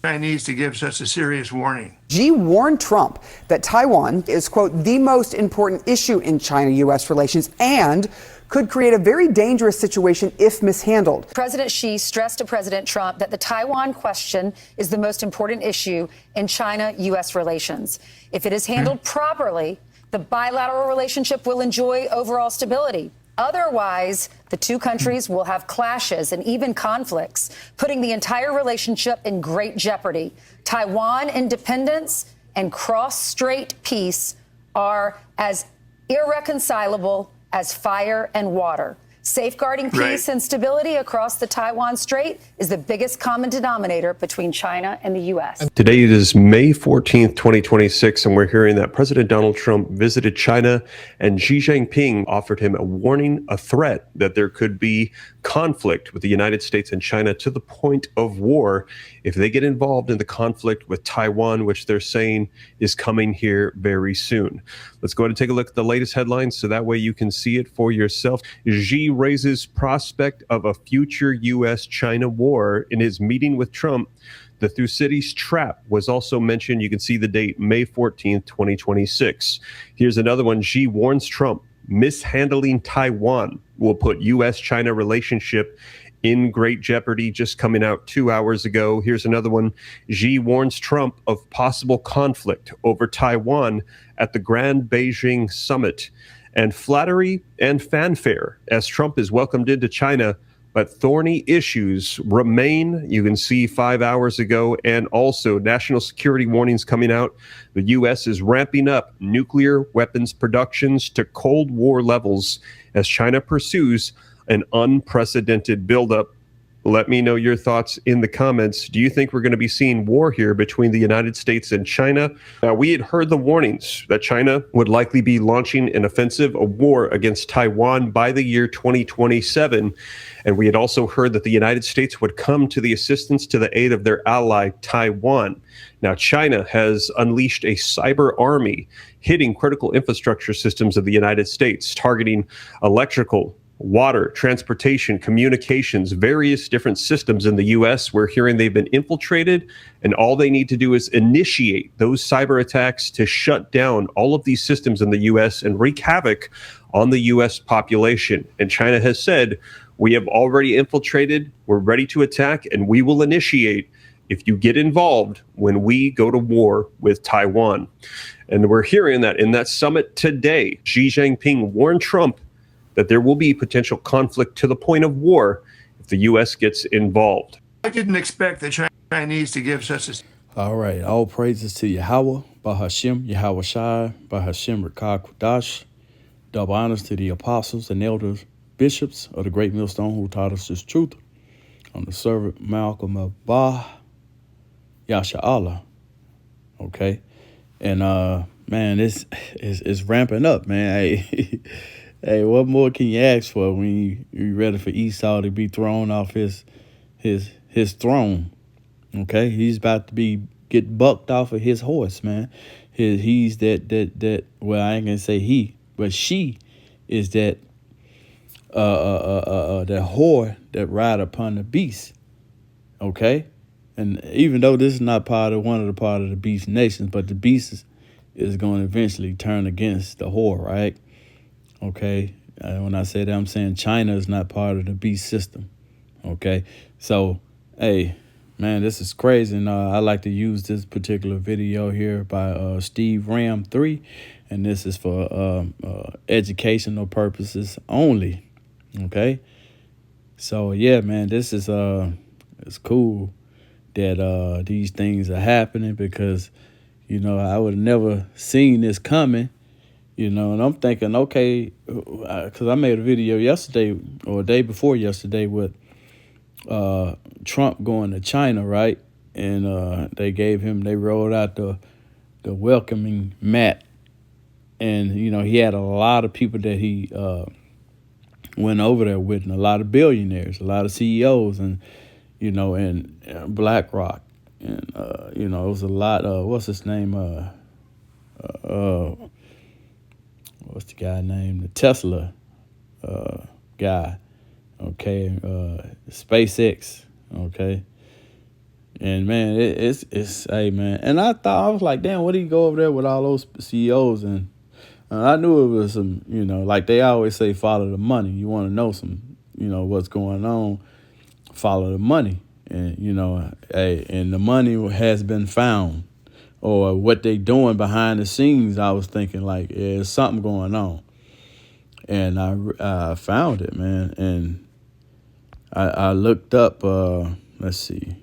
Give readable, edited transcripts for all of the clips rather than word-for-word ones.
Chinese to give such a serious warning. Xi warned Trump that Taiwan is, quote, the most important issue in China-U.S. relations and could create a very dangerous situation if mishandled. President Xi stressed to President Trump that the Taiwan question is the most important issue in China-U.S. relations. If it is handled properly, the bilateral relationship will enjoy overall stability. Otherwise, the two countries will have clashes and even conflicts, putting the entire relationship in great jeopardy. Taiwan independence and cross-strait peace are as irreconcilable as fire and water. Safeguarding peace and stability across the Taiwan Strait is the biggest common denominator between China and the U.S. Today it is May 14th, 2026, and we're hearing that President Donald Trump visited China and Xi Jinping offered him a warning, a threat that there could be conflict with the United States and China to the point of war if they get involved in the conflict with Taiwan, which they're saying is coming here very soon. Let's go ahead and take a look at the latest headlines so that way you can see it for yourself. Xi raises prospect of a future U.S.-China war in his meeting with Trump. The Thucydides trap was also mentioned. You can see the date, May 14th, 2026. Here's another one. Xi warns Trump, mishandling Taiwan will put U.S.-China relationship in great jeopardy, just coming out 2 hours ago. Here's another one. Xi warns Trump of possible conflict over Taiwan at the Grand Beijing Summit. And flattery and fanfare as Trump is welcomed into China, but thorny issues remain. You can see 5 hours ago, and also national security warnings coming out. The U.S. is ramping up nuclear weapons productions to Cold War levels as China pursues an unprecedented buildup. Let me know your thoughts in the comments. Do you think we're going to be seeing war here between the United States and China? Now, we had heard the warnings that China would likely be launching an offensive, a war against Taiwan by the year 2027. And we had also heard that the United States would come to the assistance to the aid of their ally, Taiwan. Now, China has unleashed a cyber army hitting critical infrastructure systems of the United States, targeting electrical, water, transportation, communications, various different systems in the U.S. We're hearing they've been infiltrated, and all they need to do is initiate those cyber attacks to shut down all of these systems in the U.S. and wreak havoc on the U.S. population. And China has said, we have already infiltrated, we're ready to attack, and we will initiate if you get involved when we go to war with Taiwan. And we're hearing that in that summit today, Xi Jinping warned Trump that there will be potential conflict to the point of war if the U.S. gets involved. I didn't expect the Chinese to give such a... All right. All praises to Yahweh, Bahashem, Yahweh Shai, Bahashem Rakah Kudash. Double honors to the apostles and elders, bishops of the great millstone who taught us this truth. On the servant Milchamah-ba, Yasha Allah. Okay. And, man, this is ramping up, man. Hey, hey, what more can you ask for when you're ready for Esau to be thrown off his throne? Okay, he's about to get bucked off of his horse, man. He's that. Well, I ain't gonna say he, but she is that that whore that ride upon the beast. Okay, and even though this is not part of the beast nations, but the beast is going to eventually turn against the whore, right? Okay, when I say that, I'm saying China is not part of the beast system. Okay, so, hey, man, this is crazy. And I like to use this particular video here by Steve Ram 3, and this is for educational purposes only. Okay, so yeah, man, this is it's cool that these things are happening because, you know, I would have never seen this coming. You know, and I'm thinking, okay, because I made a video yesterday or a day before yesterday with Trump going to China, right? And they rolled out the welcoming mat. And, you know, he had a lot of people that he went over there with, and a lot of billionaires, a lot of CEOs, and, you know, and BlackRock. And, you know, it was a lot of, what's his name? What's the guy name? The Tesla guy, okay? SpaceX, okay? And man, it's hey man. And I was like, damn, what do you go over there with all those CEOs? And I knew it was some, like they always say, follow the money. You want to know some, what's going on, follow the money. And hey, and the money has been found, or what they doing behind the scenes. I was thinking like, there's something going on, and I found it, man. And I looked up. Let's see.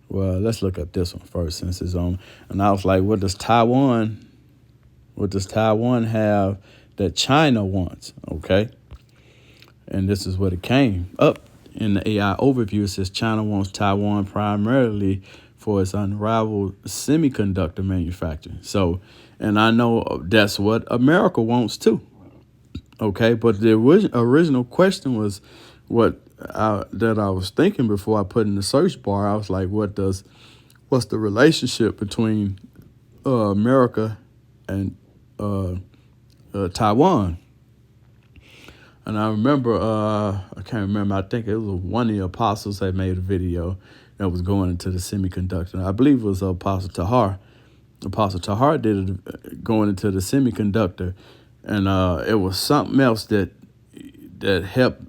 Well, let's look up this one first since it's on. And I was like, what does Taiwan have that China wants? Okay. And this is what it came up in the AI overview. It says China wants Taiwan primarily for its unrivaled semiconductor manufacturing. So, and I know that's what America wants too. Okay. But the original question was that I was thinking before I put in the search bar. I was like, what's the relationship between America and Taiwan? And I remember, I can't remember, I think it was one of the apostles that made a video that was going into the semiconductor. I believe it was Apostle Tahar. Apostle Tahar did it going into the semiconductor. And it was something else that helped.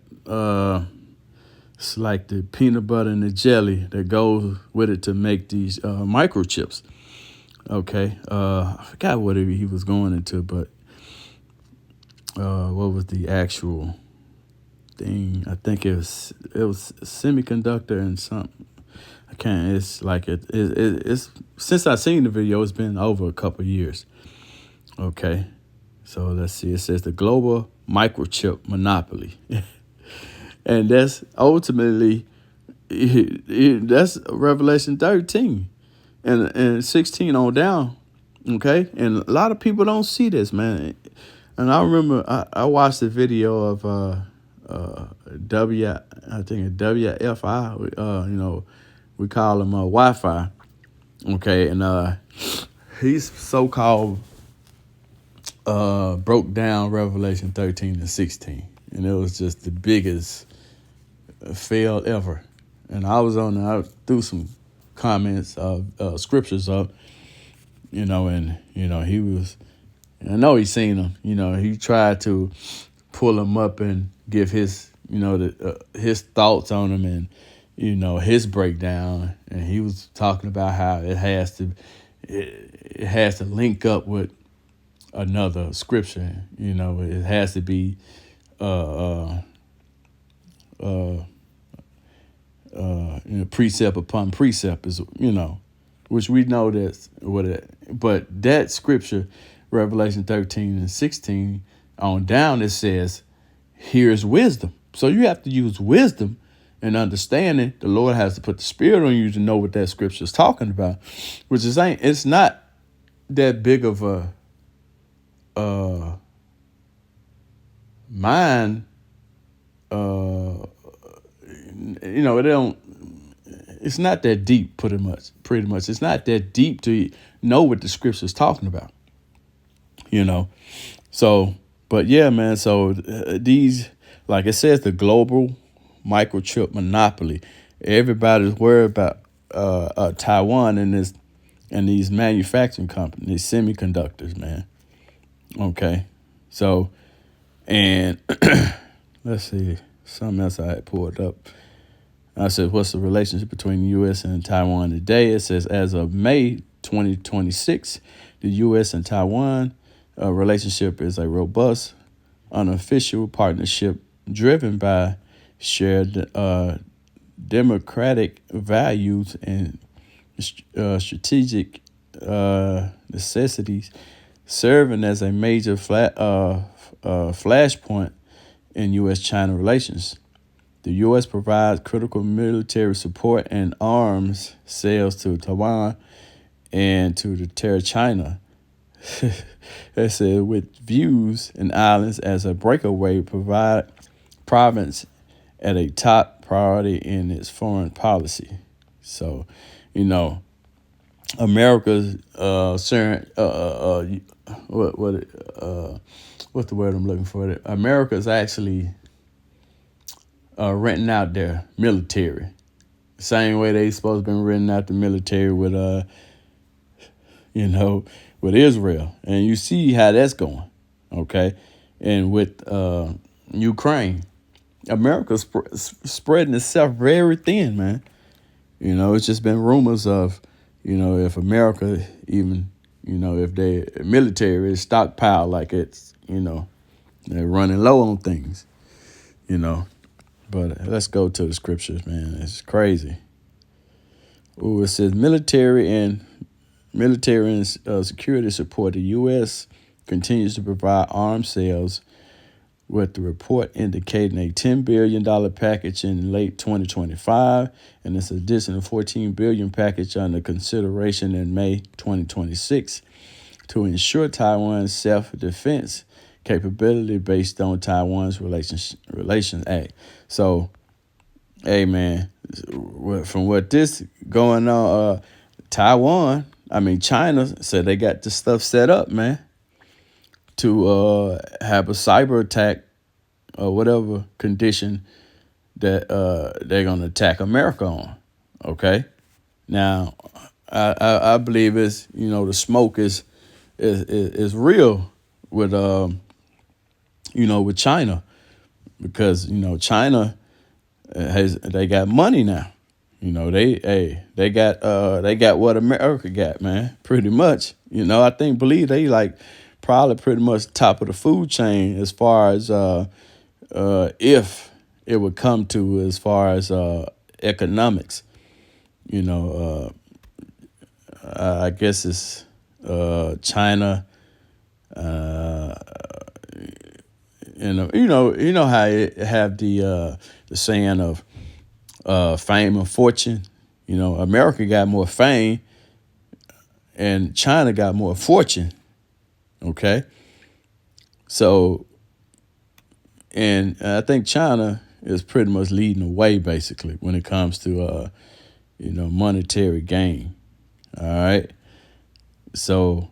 It's like the peanut butter and the jelly that goes with it to make these microchips. Okay, I forgot what he was going into, but what was the actual thing? I think it was semiconductor and something. I can't. It's like it's since I seen the video, it's been over a couple of years. Okay, so let's see. It says the global microchip monopoly. And that's ultimately, that's Revelation 13 and 16 on down, okay? And a lot of people don't see this, man. And I remember I watched the video of WFI, we call him Wi-Fi, okay? And he's so-called broke down Revelation 13 and 16. And it was just the biggest fail ever. And I was on there, I threw some comments of scriptures up, and he was, and I know he's seen them. He tried to pull them up and give his his thoughts on them and his breakdown. And he was talking about how it has to link up with another scripture. It has to be precept upon precept is, which we know that's what it, but that scripture, Revelation 13 and 16 on down, it says, here's wisdom. So you have to use wisdom and understanding. The Lord has to put the Spirit on you to know what that scripture is talking about, which is it's not that big of a mind. It's not that deep, pretty much. It's not that deep to know what the scripture is talking about, So, but yeah, man. So these, like it says, the global microchip monopoly. Everybody's worried about Taiwan and these manufacturing companies, these semiconductors, man. Okay, so, and let's see, something else I had pulled up. I said, what's the relationship between the U.S. and Taiwan today? It says, as of May 2026, the U.S. and Taiwan relationship is a robust, unofficial partnership driven by shared democratic values and strategic necessities, serving as a major flashpoint in U.S.-China relations. The U.S. provides critical military support and arms sales to Taiwan and to deter China. They said, with views and islands as a breakaway province at a top priority in its foreign policy. So, America's what's the word I'm looking for? America's actually renting out their military, Same way they supposed to been renting out the military with with Israel. And you see how that's going. Okay. And with Ukraine, America's spreading itself very thin, man. It's just been rumors of, if America even, if their military is stockpiled like it's, they're running low on things, But let's go to the scriptures, man. It's crazy. Ooh, it says military and security support. The U.S. continues to provide arms sales, with the report indicating a $10 billion package in late 2025 and this additional $14 billion package under consideration in May 2026 to ensure Taiwan's self-defense capability based on Taiwan's Relations Act. So, hey, man, from what this going on, China said they got this stuff set up, man, to have a cyber attack or whatever condition that they're going to attack America on. Okay. Now, I believe it's, the smoke is real with, with China, because, China they got money now. They got what America got, man, pretty much. I believe they probably pretty much top of the food chain as far as if it would come to as far as economics. I guess it's China. You know how it have the saying of fame and fortune. America got more fame, and China got more fortune. Okay. So, and I think China is pretty much leading the way, basically, when it comes to, monetary gain. All right. So,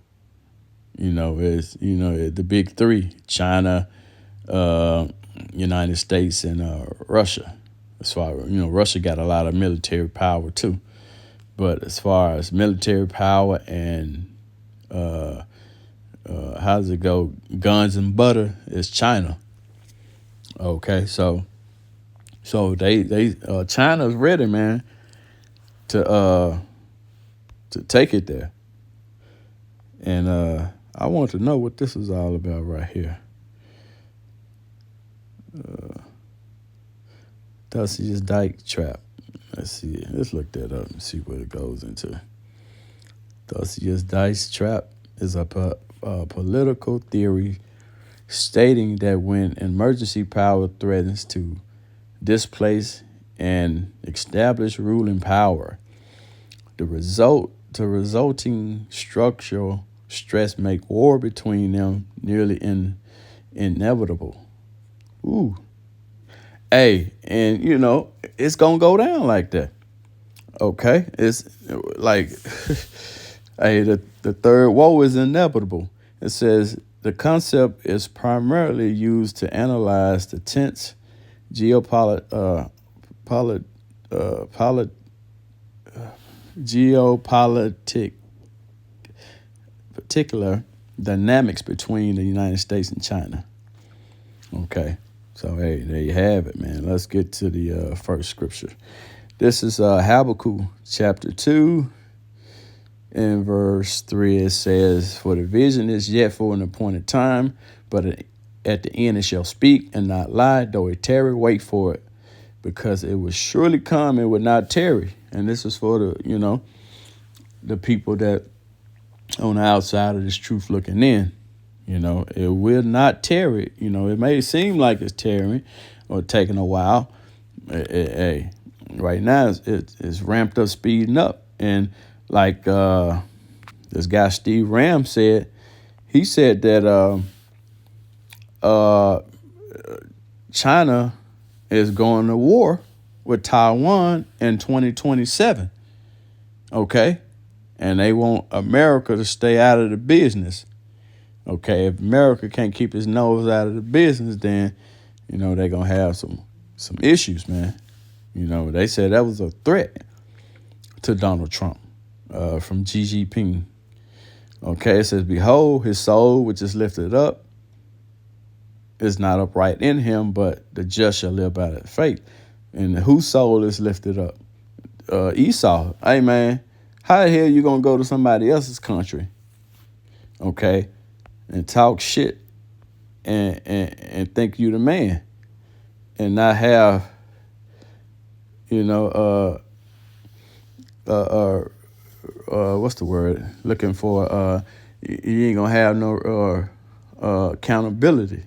it's, the big three: China, United States, and Russia. As far as, Russia got a lot of military power too. But as far as military power and how does it go? Guns and butter is China. Okay, so they China's ready, man, to take it there. And I want to know what this is all about right here. Dusty Dyke trap. Let's see. Let's look that up and see what it goes into. Dusty Dyke's trap is a political theory stating that when emergency power threatens to displace and establish ruling power, the resulting structural stress make war between them nearly inevitable. Ooh. Hey, and it's gonna go down like that. Okay? It's like hey, the third woe is inevitable. It says the concept is primarily used to analyze the tense geopolitical particular dynamics between the United States and China. Okay, so hey, there you have it, man. Let's get to the first scripture. This is Habakkuk chapter 2. In verse 3, it says, "For the vision is yet for an appointed time, but at the end it shall speak and not lie. Though it tarry, wait for it, because it will surely come and will not tarry." And this is for the, the people that on the outside of this truth looking in. It will not tarry. It may seem like it's tarrying or taking a while. Hey, right now it's ramped up, speeding up. And like this guy Steve Ram said, he said that China is going to war with Taiwan in 2027. Okay? And they want America to stay out of the business. Okay, if America can't keep his nose out of the business, then, they're going to have some issues, man. You know, they said that was a threat to Donald Trump from Xi Jinping. Okay, it says, behold, his soul, which is lifted up, is not upright in him, but the just shall live by that faith. And whose soul is lifted up? Esau. Hey, man, how the hell you going to go to somebody else's country, okay, and talk shit and think you the man and not have, you know, what's the word? Looking for, you ain't going to have no accountability.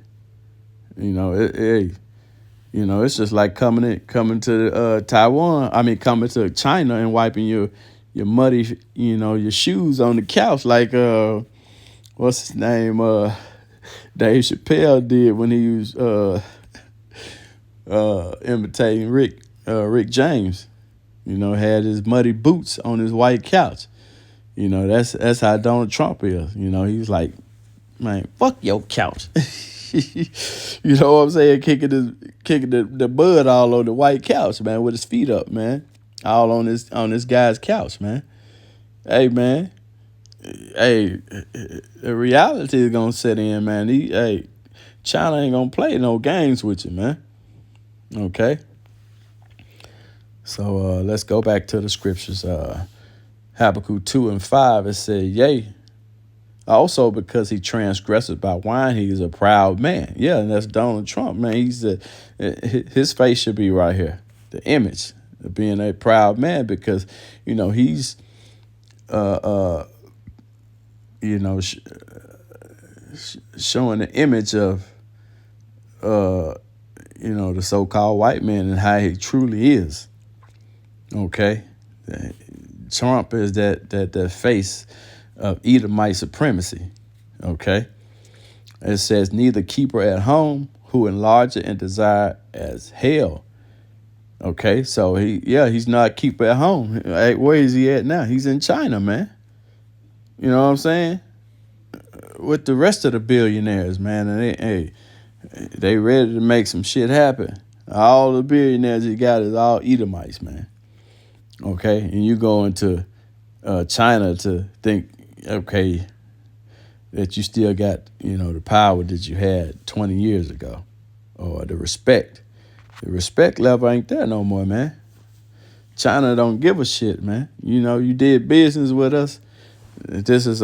You know, you know, it's just like coming to Taiwan. I mean, coming to China and wiping your muddy, you know, your shoes on the couch, like what's his name? Dave Chappelle did when he was imitating Rick James. You know, had his muddy boots on his white couch. You know, that's how Donald Trump is. You know, he's like, man, fuck your couch. You know what I'm saying? Kicking the bud all on the white couch, man, with his feet up, man. All on this guy's couch, man. Hey, man. Hey, the reality is gonna set in, man. China ain't gonna play no games with you, man. Okay. So let's go back to the scriptures. Habakkuk 2:5, it said, yea, also because he transgressed by wine, he is a proud man. Yeah, and that's Donald Trump, man. His face should be right here, the image of being a proud man, because, you know, he's, you know, showing the image of, you know, the so-called white man and how he truly is. Okay, Trump is that face of Edomite supremacy. Okay, it says neither keeper at home who enlarge it and desire as hell. Okay, so he's not keeper at home. Hey, where is he at now? He's in China, man. You know what I'm saying? With the rest of the billionaires, man, and they ready to make some shit happen. All the billionaires he got is all Edomites, man. Okay, and you go into China to think, okay, that you still got, you know, the power that you had 20 years ago, or the respect. The respect level ain't there no more, man. China don't give a shit, man. You know, you did business with us. This is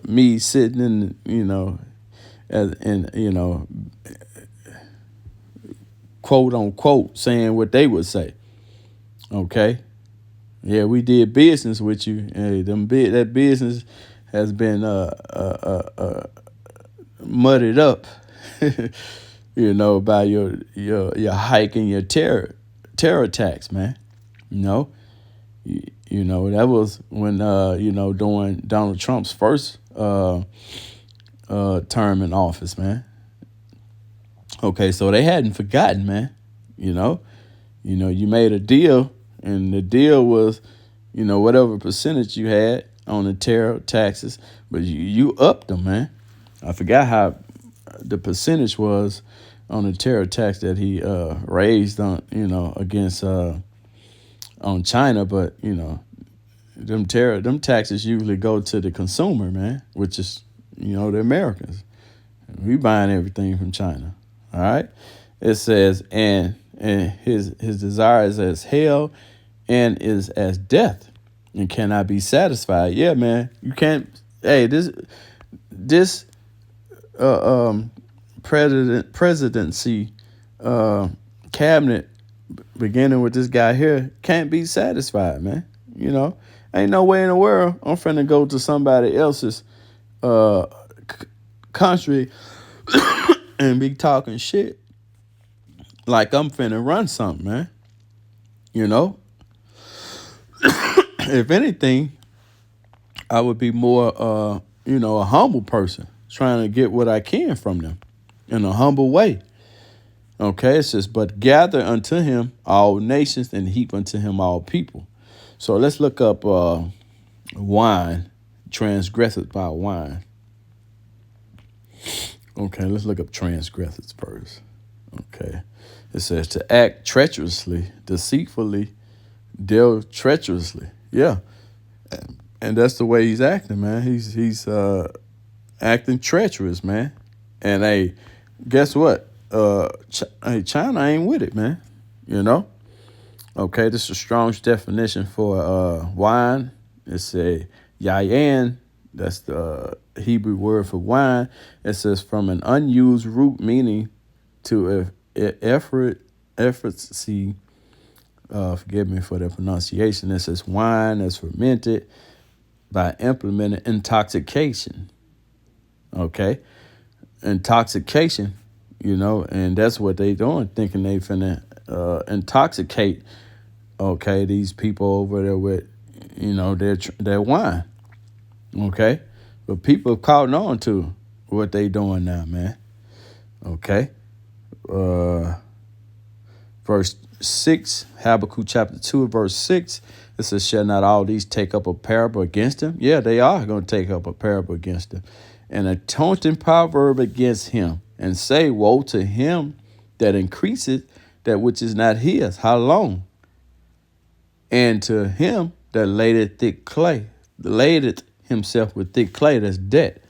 me sitting in, you know, you know, quote unquote, saying what they would say. Okay. Yeah, we did business with you. Hey, that business has been muddied up, you know, by your hike and your terror attacks, man. You know, you know, that was when you know, during Donald Trump's first term in office, man. Okay, so they hadn't forgotten, man. You know, you made a deal. And the deal was, you know, whatever percentage you had on the tariff taxes, but you upped them, man. I forgot how the percentage was on the tariff tax that he raised on, you know, against on China, but you know, them taxes usually go to the consumer, man, which is, you know, the Americans. We buying everything from China. All right. It says, and his desire is as hell and is as death and cannot be satisfied. Yeah, man. You can't. Hey, this presidency cabinet, beginning with this guy here, can't be satisfied, man. You know, ain't no way in the world I'm finna go to somebody else's country and be talking shit like I'm finna run something, man. You know? If anything, I would be more, you know, a humble person, trying to get what I can from them in a humble way. Okay, it says, but gather unto him all nations and heap unto him all people. So let's look up wine, transgressed by wine. Okay, let's look up transgressed first. Okay, It says to act treacherously, deceitfully, deal treacherously. Yeah. And that's the way he's acting, man. He's acting treacherous, man. And hey, guess what? China ain't with it, man. You know? Okay, this is the Strong's definition for wine. It's a yayin. That's the Hebrew word for wine. It says from an unused root meaning to effortsy. Forgive me for the pronunciation. It says wine that's fermented by implementing intoxication. Okay, intoxication. You know, and that's what they doing, thinking they finna intoxicate. Okay, these people over there with, you know, their wine. Okay, but people have caught on to what they doing now, man. Okay, verse 6, Habakkuk chapter 2, verse 6. It says, shall not all these take up a parable against him? Yeah, they are going to take up a parable against him. And a taunting proverb against him, and say, woe to him that increaseth that which is not his. How long? And to him that ladeth himself with thick clay, that's debt.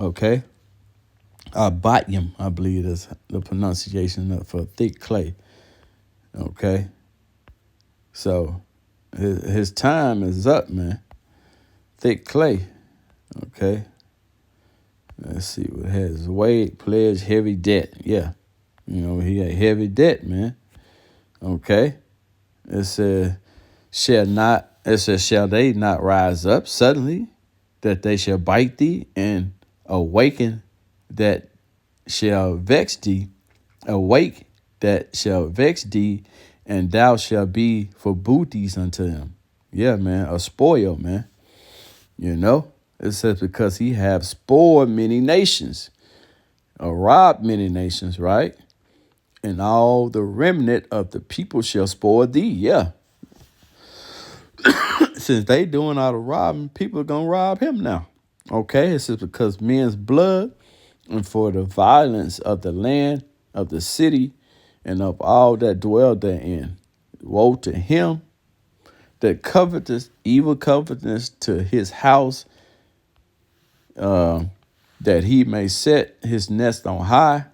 Okay. Abatyum, I believe is the pronunciation for thick clay. Okay. So his time is up, man. Thick clay. Okay. Let's see what it has. Weight, pledge, heavy debt. Yeah. You know, he had heavy debt, man. Okay. It says, shall they not rise up suddenly, that they shall bite thee, and awaken that shall vex thee, awake that shall vex thee, and thou shalt be for booties unto them. Yeah, man, a spoil, man. You know, it says because he have spoiled many nations, or robbed many nations, right? And all the remnant of the people shall spoil thee. Yeah. Since they doing all the robbing, people are going to rob him now. Okay, it says because men's blood, and for the violence of the land, of the city, and of all that dwell therein. Woe to him that coveteth, evil covetousness to his house, that he may set his nest on high,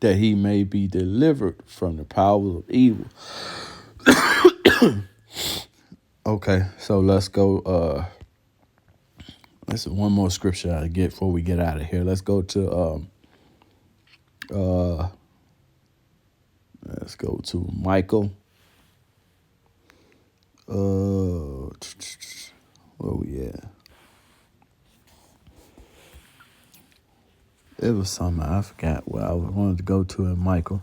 that he may be delivered from the powers of evil. Okay, so let's go. That's one more scripture I get before we get out of here. Let's go to Michael. Where we at? It was something I forgot where I wanted to go to in Michael.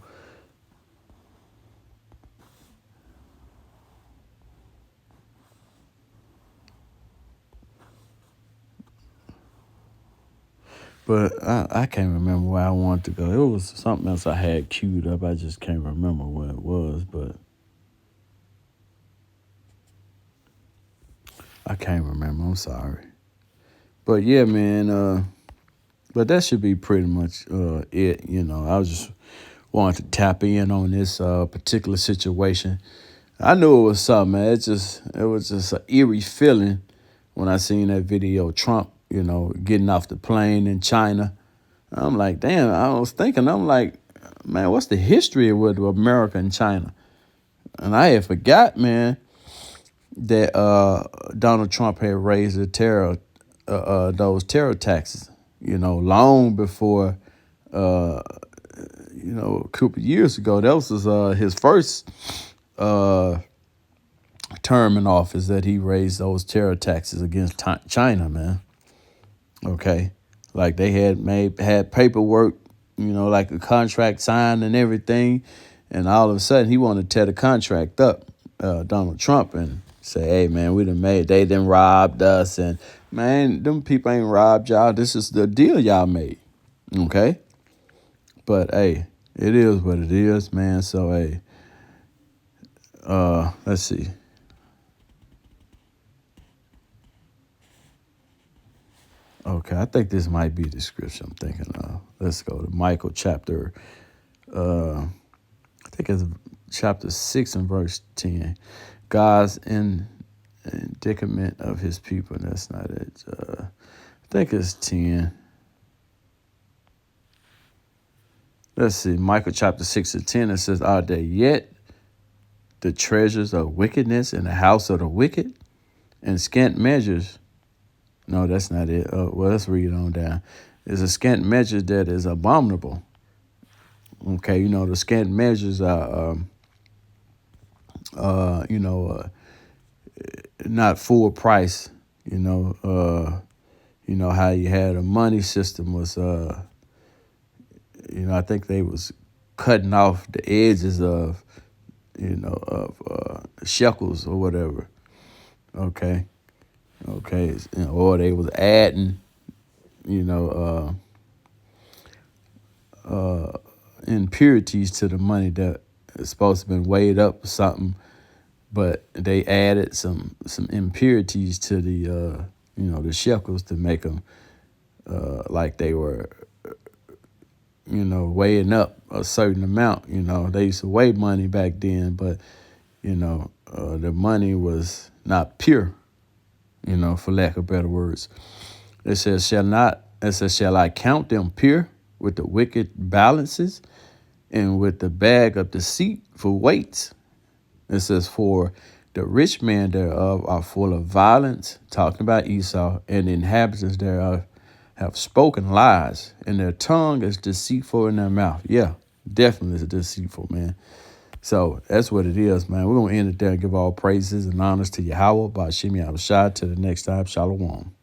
But I can't remember where I wanted to go. It was something else I had queued up. I just can't remember what it was, but I can't remember. I'm sorry. But yeah, man, but that should be pretty much it. You know, I was just wanted to tap in on this particular situation. I knew it was something, man. It was just an eerie feeling when I seen that video, Trump, you know, getting off the plane in China. I'm like, damn, I'm like, man, what's the history with America and China? And I had forgot, man, that Donald Trump had raised those terror taxes, you know, long before, a couple of years ago. That was his first term in office, that he raised those terror taxes against China, man. Okay, like they had paperwork, you know, like a contract signed and everything, and all of a sudden he wanted to tear the contract up, Donald Trump, and say, hey man, they done robbed us, and man, them people ain't robbed y'all. This is the deal y'all made. Okay, but hey, it is what it is, man. So hey, let's see. Okay, I think this might be the scripture I'm thinking of. Let's go to Michael chapter I think it's chapter 6 and verse 10. God's indicament of his people. That's not it. I think it's 10. Let's see. Micah chapter 6 and 10. It says, are there yet the treasures of wickedness in the house of the wicked? And scant measures. No, that's not it. Well, let's read on down. It's a scant measure that is abominable. Okay, the scant measures are, not full price. How you had a money system was, I think they was cutting off the edges of, shekels or whatever. Okay, or they was adding, impurities to the money that is supposed to have been weighed up or something, but they added some impurities to the the shekels to make them like they were weighing up a certain amount. They used to weigh money back then, but the money was not pure, for lack of better words. It says, shall I count them pure with the wicked balances and with the bag of deceit for weights? It says, for the rich man thereof are full of violence, talking about Esau, and the inhabitants thereof have spoken lies, and their tongue is deceitful in their mouth. Yeah, definitely is deceitful, man. So that's what it is, man. We're going to end it there and give all praises and honors to Yahweh, Ba'Shem Yahushua. Till the next time, Shalom.